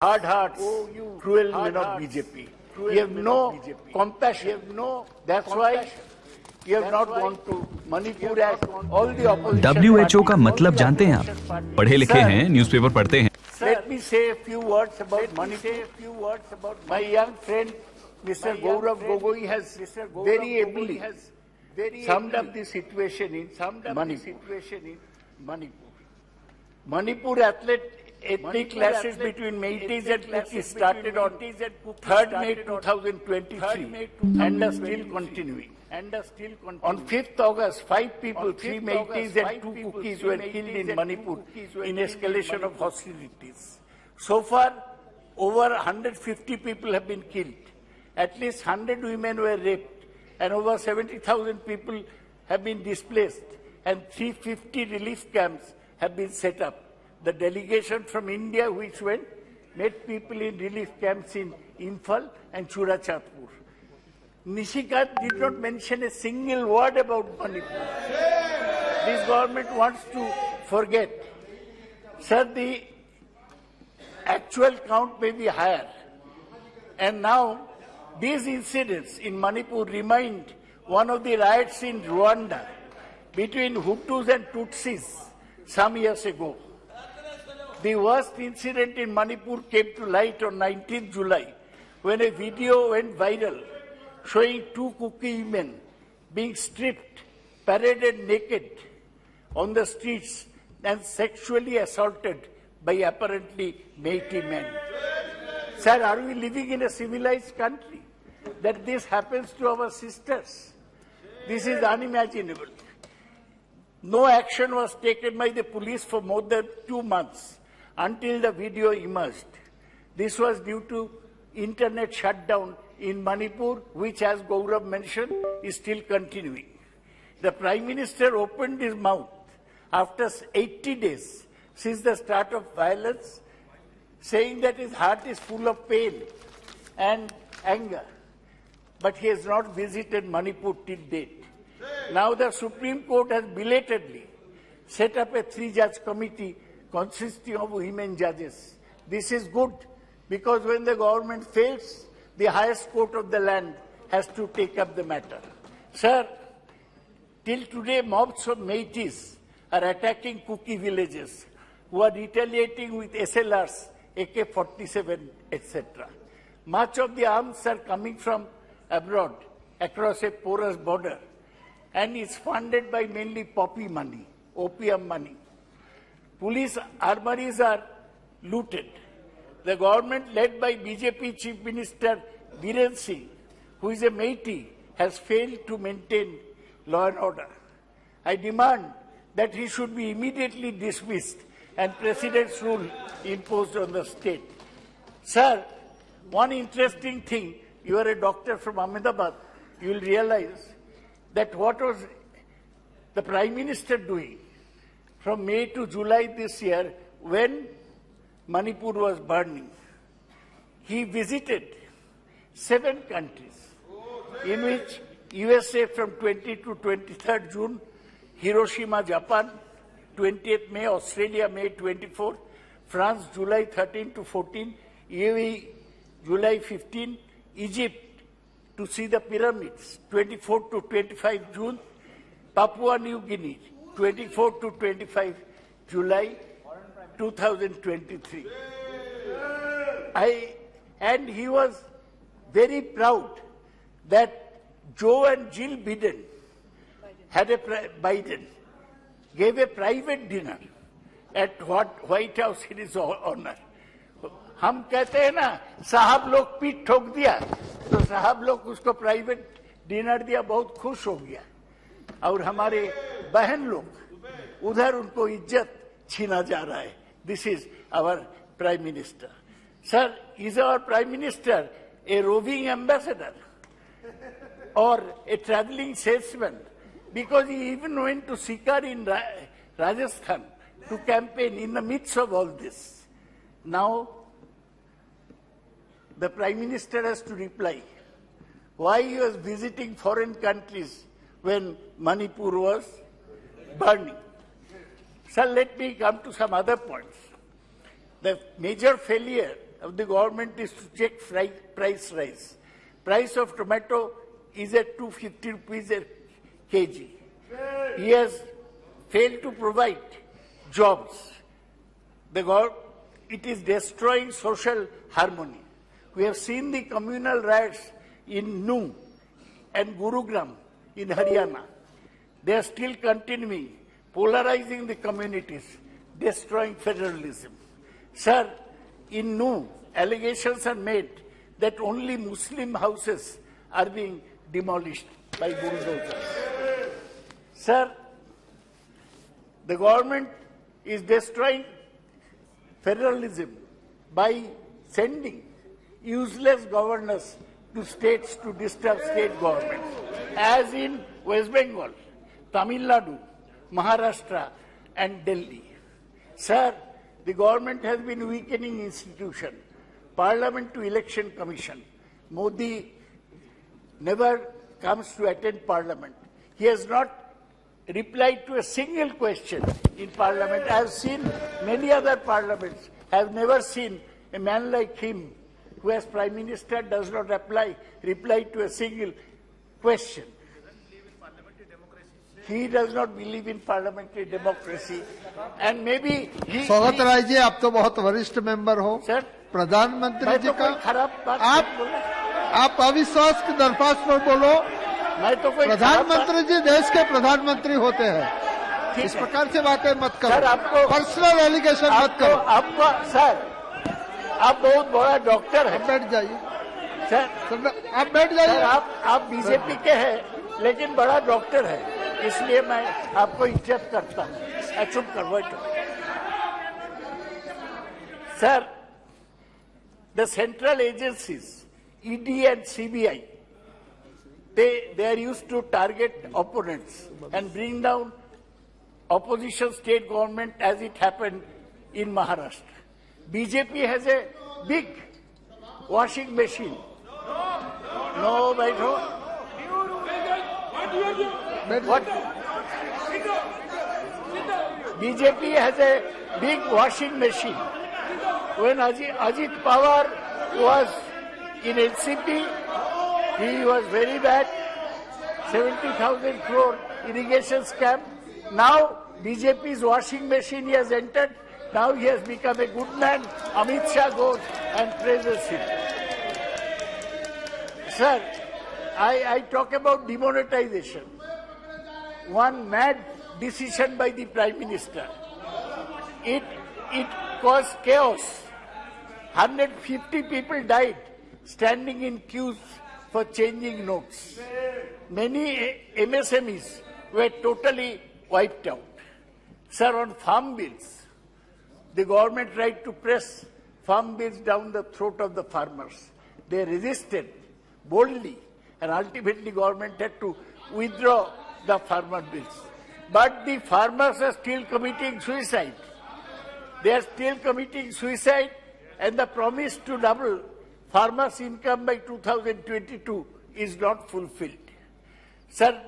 hard hearts, cruel men of BJP. You have no compassion. That's why you have not gone to Manipur as all the opposition. WHO का मतलब जानते हैं आप? पढ़े लिखे हैं, न्यूज़पेपर पढ़ते हैं. Let me say a few words about Manipur. My young friend, Mr. Gaurav Gogoi, has very ably summed up the situation in Manipur. Manipur ethnic clashes between Meiteis and Kukis started on 3rd May 2023 and are still continuing. On 5th August, 5 people, 3 Meiteis and 2 Kukis were killed in Manipur in escalation of hostilities. So far, over 150 people have been killed. At least 100 women were raped and over 70,000 people have been displaced and 350 relief camps have been set up. The delegation from India which went met people in relief camps in Imphal and Churachandpur. Nishikant did not mention a single word about Manipur. This government wants to forget. Sir, the actual count may be higher. And now, these incidents in Manipur remind one of the riots in Rwanda between Hutus and Tutsis some years ago. The worst incident in Manipur came to light on 19th July when a video went viral showing 2 Kuki women being stripped, paraded naked on the streets and sexually assaulted by apparently Meitei men. Sir, are we living in a civilized country that this happens to our sisters? This is unimaginable. No action was taken by the police for more than 2 months until the video emerged. This was due to internet shutdown in Manipur, which, as Gaurav mentioned, is still continuing. The Prime Minister opened his mouth after 80 days since the start of violence, saying that his heart is full of pain and anger. But he has not visited Manipur till date. Now the Supreme Court has belatedly set up a 3-judge committee consisting of women judges. This is good because when the government fails, the highest court of the land has to take up the matter. Sir, till today mobs of Meiteis are attacking Kuki villages who are retaliating with SLRs, AK-47, etc. Much of the arms are coming from abroad across a porous border and is funded by mainly poppy money, opium money. Police armories are looted. The government led by BJP Chief Minister Biren Singh, who is a Meitei, has failed to maintain law and order. I demand that he should be immediately dismissed and President's rule imposed on the state. Sir, one interesting thing, you are a doctor from Ahmedabad, you will realize that what was the Prime Minister doing from May to July this year when Manipur was burning. He visited 7 countries, in which USA from 20 to 23rd June, Hiroshima, Japan, 20th May, Australia, May 24, France, July 13 to 14, UAE, July 15, Egypt, to see the pyramids, 24 to 25 June, Papua New Guinea, 24 to 25 July 2023. And he was very proud that Joe and Jill Biden gave a private dinner at White House in his honor. हम कहते हैं ना साहब लोग पीठ ठोक दिया तो साहब लोग उसको प्राइवेट डिनर दिया बहुत खुश हो गया और हमारे बहन लोग उधर उनको इज्जत छीना जा रहा है. This is our prime minister. Sir, is our prime minister a roving ambassador or a traveling salesman? Because he even went to Sikar in Rajasthan to campaign in the midst of all this. Now, the Prime Minister has to reply why he was visiting foreign countries when Manipur was burning. Sir, let me come to some other points. The major failure of the government is to check price rise. Price of tomato is at 250 rupees a kg. He has failed to provide jobs. It is destroying social harmony. We have seen the communal riots in Nuh and Gurugram in Haryana. They are still continuing, polarizing the communities, destroying federalism. Sir, in Nuh, allegations are made that only Muslim houses are being demolished by bulldozers. Sir, the government is destroying federalism by sending useless governors to states to disturb state governments, as in West Bengal, Tamil Nadu, Maharashtra, and Delhi. Sir, the government has been weakening institutions, Parliament to Election Commission. Modi never comes to attend Parliament. He has not replied to a single question in Parliament. I have seen many other parliaments. I have never seen a man like him, who as Prime Minister does not reply to a single question. He does not believe in parliamentary democracy, and maybe he. Saugata Roy ji, आप तो बहुत वरिष्ठ member हो। Sir, प्रधानमंत्री जी का आप आप अविश्वास की दरख्वास्त पर बोलो। मैं तो कोई प्रधानमंत्री जी देश के प्रधानमंत्री होते हैं, इस प्रकार से बातें मत करो। सर, आपको पर्सनल एलिगेशन मत करो। आपको सर, आप बहुत बड़ा डॉक्टर हैं। बैठ जाइए सर, आप बैठ जाइए। आप बीजेपी के हैं, लेकिन बड़ा डॉक्टर है, इसलिए मैं आपको इज्जत करता हूँ। चुप करो। Sir, the central agencies, ED and CBI, they are used to target opponents and bring down opposition state government, as it happened in Maharashtra. BJP has a big washing machine. No, what? BJP has a big washing machine. When Ajit Pawar was in NCP, he was very bad. 70,000 crore irrigation scam. Now BJP's washing machine he has entered. Now he has become a good man. Amit Shah goes and praises him. Sir, I talk about demonetization. One mad decision by the Prime Minister. It caused chaos. 150 people died standing in queues for changing notes. Many MSMEs were totally wiped out. Sir, on farm bills, the government tried to press farm bills down the throat of the farmers. They resisted boldly, and ultimately government had to withdraw the farmer bills. But the farmers are still committing suicide. They are still committing suicide, and the promise to double farmers' income by 2022 is not fulfilled. Sir,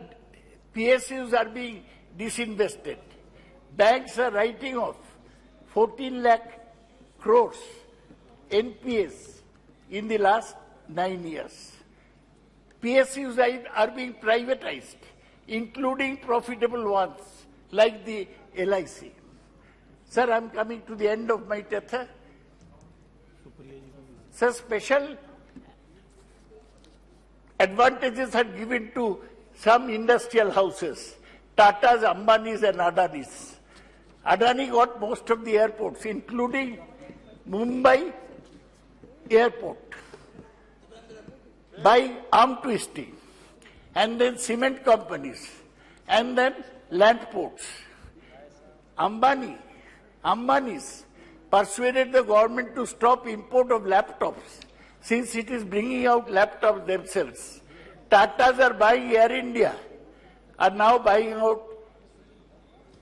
PSUs are being disinvested. Banks are writing off 14 lakh crores NPS in the last 9 years. PSUs are being privatized, including profitable ones like the LIC. Sir, I am coming to the end of my tether. Sir, special advantages are given to some industrial houses, Tatas, Ambanis and Adanis. Adani got most of the airports, including Mumbai airport, by arm twisting, and then cement companies, and then land ports. Ambanis persuaded the government to stop import of laptops, since it is bringing out laptops themselves. Tatas are buying Air India, are now buying out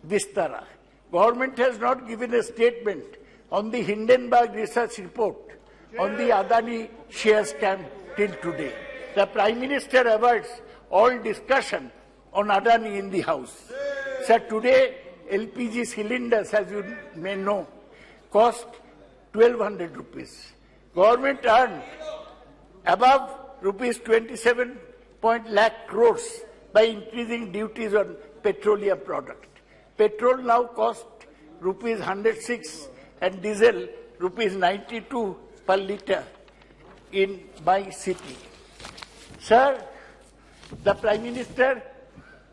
Vistara. Government has not given a statement on the Hindenburg research report on the Adani share scam till today. The Prime Minister avoids all discussion on Adani in the House. Sir, today LPG cylinders, as you may know, cost 1,200 rupees. government earned above rupees 27 lakh crores by increasing duties on petroleum product. Petrol now costs rupees 106 and diesel rupees 92 per litre in my city. Sir, the Prime Minister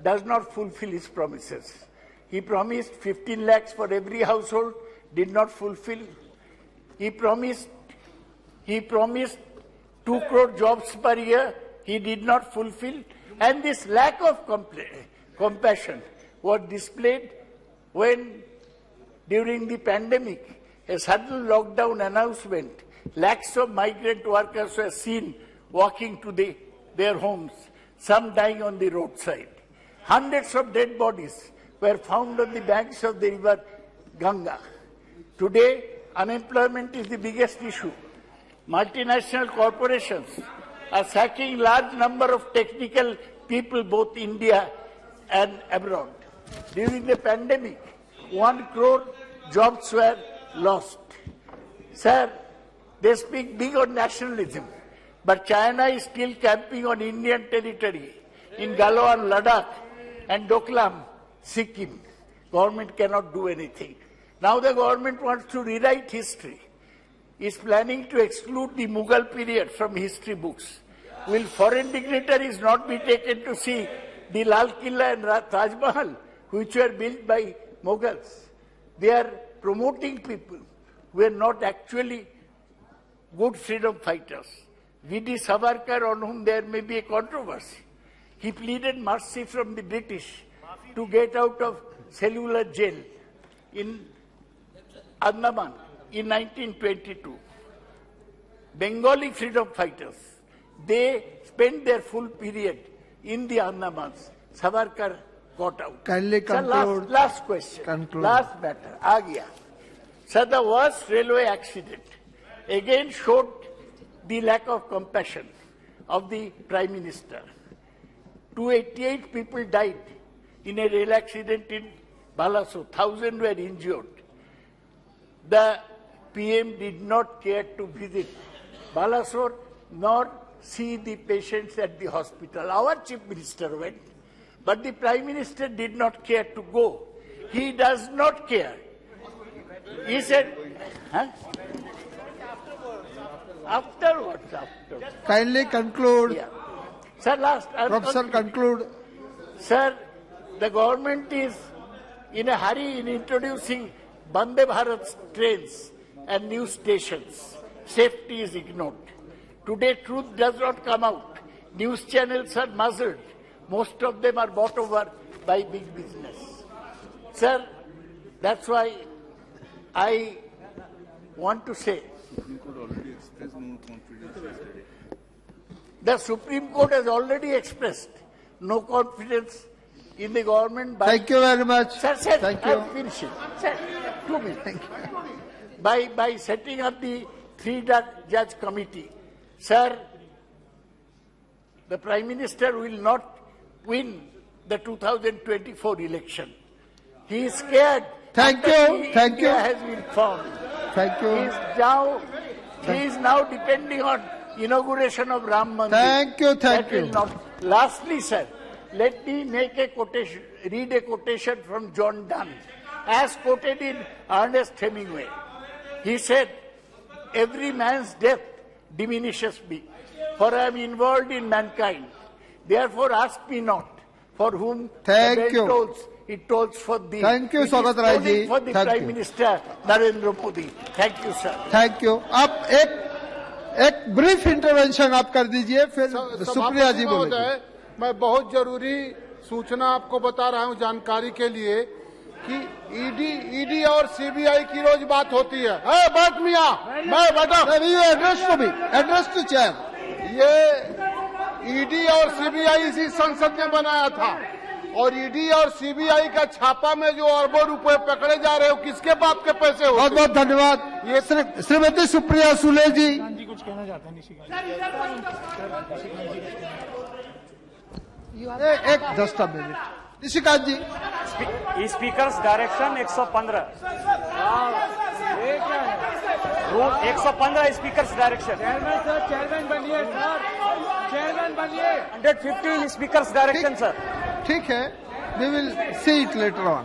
does not fulfill his promises. He promised 15 lakhs for every household, did not fulfill. He promised 2 crore jobs per year, he did not fulfill. And this lack of compassion was displayed when, during the pandemic, a sudden lockdown announcement, lakhs of migrant workers were seen walking to their homes, some dying on the roadside. Hundreds of dead bodies were found on the banks of the river Ganga. Today, unemployment is the biggest issue. Multinational corporations are sacking large number of technical people, both India and abroad. During the pandemic, 1 crore jobs were lost. Sir, they speak big on nationalism, but China is still camping on Indian territory in Galwan, Ladakh, and Doklam, Sikkim. Government cannot do anything. Now the government wants to rewrite history. Is planning to exclude the Mughal period from history books. Will foreign dignitaries not be taken to see the Lal Killa and Taj Mahal, which were built by Mughals? They are promoting people who are not actually good freedom fighters. V.D. Savarkar, on whom there may be a controversy, he pleaded mercy from the British to get out of cellular jail in Andaman in 1922. Bengali freedom fighters, they spent their full period in the Andamans. Savarkar got out. Kindly conclude. Sir, last question. Conclude. Last matter. Agya. Sir, the worst railway accident again showed the lack of compassion of the Prime Minister. 288 people died in a rail accident in Balasore. 1,000 were injured. The PM did not care to visit Balasore nor see the patients at the hospital. Our Chief Minister went, but the Prime Minister did not care to go. He does not care. He said, huh? Afterwards. Kindly conclude. Yeah. Sir, last. Professor, conclude. Sir, the government is in a hurry in introducing Vande Bharat trains and new stations. Safety is ignored. Today, truth does not come out. News channels are muzzled. Most of them are bought over by big business. Sir, that's why I want to say the Supreme Court has already expressed no confidence in the government. Thank you very much. Sir, Thank you. I'm finishing. Sir, 2 minutes. Thank you. By setting up the 3-judge committee, sir, the Prime Minister will not win the 2024 election. He is scared. Thank you. Thank you. India has been formed. Thank you. He is now depending on inauguration of Ram Mandir. Thank you. Thank That will you. not. Lastly, sir, let me make a quotation, read a quotation from John Donne, as quoted in Ernest Hemingway. He said, "Every man's death diminishes me, for I am involved in mankind. Therefore ask me not, for whom Thank the bell you. tolls, it tolls for thee." Thank you, It is Swagat Rai tolling ji. for the Thank Prime you. Minister Narendra Modi. Thank you, sir. Thank you. आप एक brief intervention आप कर दीजिए, फिर सुप्रिया जी बोलेंगे. मैं बहुत जरूरी सूचना आपको बता रहा हूं जानकारी के लिए कि ईडी और सीबीआई की रोज बात होती है. बैठ मियां, मैं बैठा. Address to chair. ये ईडी और सीबीआई इसी संसद ने बनाया था, और ईडी और सीबीआई का छापा में जो अरबों रुपए पकड़े जा रहे हो, किसके बाप के पैसे हो? बहुत बहुत धन्यवाद. ये श्रीमती सुप्रिया सुले जी. कुछ कहना चाहते हैं निशिकांत एक just a minute. Nishikant ji. Speakers direction 115 115 speaker direction, chairman बनिए सर, चेयरमैन बनिए। 115 स्पीकर डायरेक्शन सर। ठीक है, we will see it later on.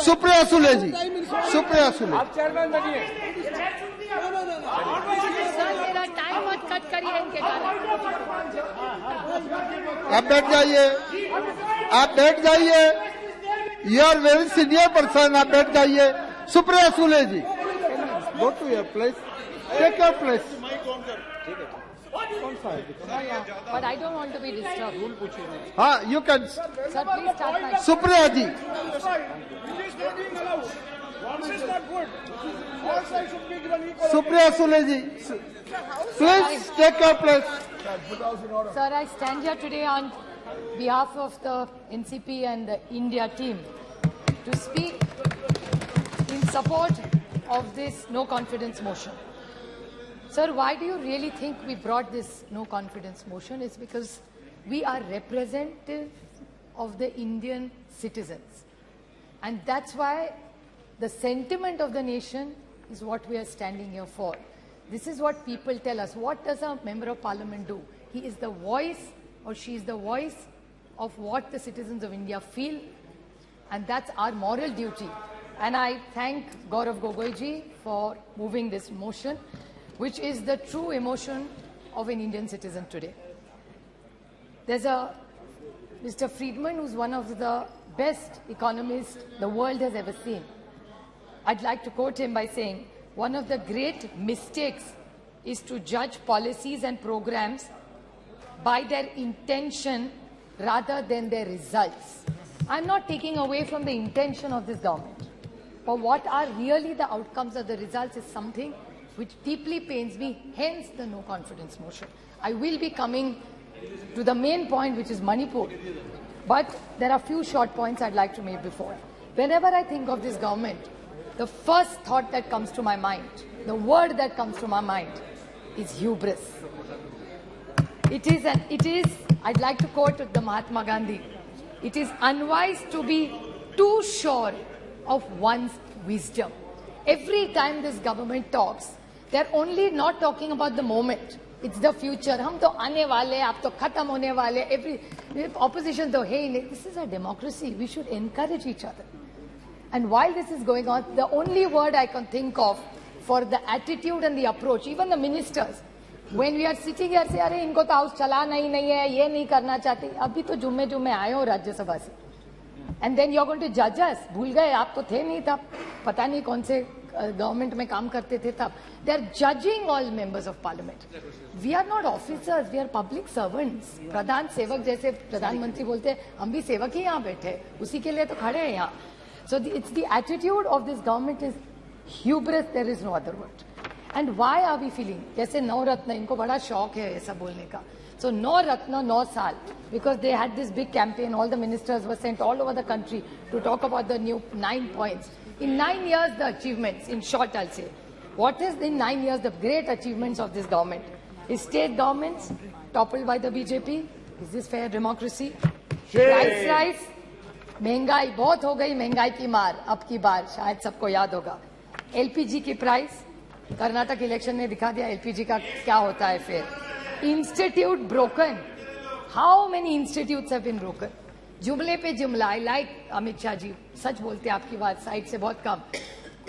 Supriya Sule जी, सुप्रिया सुले। आप चेयरमैन बनिए। मेरा टाइम मत कट करिए इनके कारण। आप बैठ जाइए, आप बैठ जाइए। You are very senior person, आप बैठ जाइए। Supriya Sule ji, go to your place, take your place. But I don't want to be disturbed. हाँ, you can. Sir, please start my. Supriya ji, Supriya Sule ji, please take your place. Sir, I stand here today on behalf of the NCP and the India team to speak in support of this no confidence motion. Sir, why do you really think we brought this no confidence motion? It's because we are representative of the Indian citizens. And that's why the sentiment of the nation is what we are standing here for. This is what people tell us. What does a member of parliament do? He is the voice, or she is the voice of what the citizens of India feel, and that's our moral duty. And I thank Gaurav Gogoiji for moving this motion, which is the true emotion of an Indian citizen today. There's a Mr. Friedman, who's one of the best economists the world has ever seen. I'd like to quote him by saying, one of the great mistakes is to judge policies and programs by their intention rather than their results. I'm not taking away from the intention of this government, but what are really the outcomes of the results is something which deeply pains me, hence the no confidence motion. I will be coming to the main point, which is Manipur, but there are few short points I'd like to make before. Whenever I think of this government, the first thought that comes to my mind, the word that comes to my mind is hubris. It is, I'd like to quote the Mahatma Gandhi, it is unwise to be too sure of one's wisdom. Every time this government talks, they're only not talking about the moment. It's the future. हम तो आने वाले, आप तो खत्म होने वाले. Every opposition तो है ही नहीं. This is a democracy. We should encourage each other. And while this is going on, the only word I can think of for the attitude and the approach, even the ministers, when we are sitting here, say, अरे इनको तो house चलाना ही नहीं है, ये नहीं करना चाहते. अभी तो जुम्मे आए हो राज्यसभा से. And then you're going to judge us. भूल गए, आप तो थे नहीं तब. पता नहीं कौन से गवर्नमेंट में काम करते थे तब. They are judging all members of parliament. We are not officers, we are public servants. प्रधान सेवक जैसे प्रधानमंत्री बोलते हैं, हम भी सेवक ही यहाँ बैठे, उसी के लिए तो खड़े हैं यहाँ. So it's the attitude of this government is hubris, there is no other word. And why are we feeling? जैसे 9 रत्न, इनको बड़ा शौक है ऐसा बोलने का. So 9 रत्न 9 साल, because they had this big campaign, all the ministers were sent all over the country to talk about the new 9 points. In 9 years, the achievements, in short I'll say, what is in 9 years the great achievements of this government? Is state governments toppled by the BJP? Is this fair democracy? Price rise, महंगाई बहुत हो गई, महंगाई की मार अब की बार शायद सबको याद होगा. LPG की प्राइस, कर्नाटक इलेक्शन ने दिखा दिया LPG का क्या होता है फिर. Institute broken. How many institutes have been broken? जुमले पे जुमला. I like अमित शाह जी, सच बोलते हैं आपकी बात साइड से बहुत कम.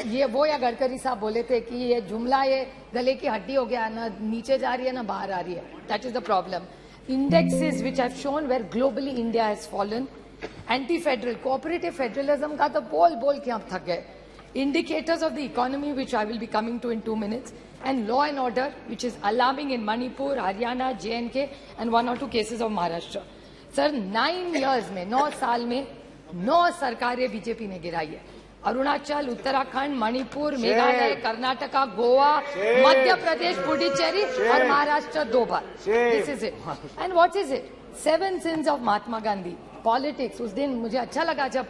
ये वो या गडकरी साहब बोले थे कि ये जुमला ये गले की हड्डी हो गया, ना नीचे जा रही है ना बाहर आ रही है. That is the problem. Indexes which have shown where globally India has fallen. Anti-federal, cooperative federalism का तो बोल के हम थक गए. Indicators of the economy, which I will be coming to in 2 minutes, and law and order, which is alarming in Manipur, Haryana, JNK, and 1 or 2 cases of Maharashtra. Sir, 9 years में, 9 साल में 9 सरकारें बीजेपी ने गिराई है. अरुणाचल, उत्तराखंड, मणिपुर, मेघालय, कर्नाटका, गोवा, मध्य प्रदेश, पुडुचेरी और महाराष्ट्र 2 बार. This is it. And what is it? 7 sins of Mahatma Gandhi. Politics. उस दिन मुझे अच्छा लगा जब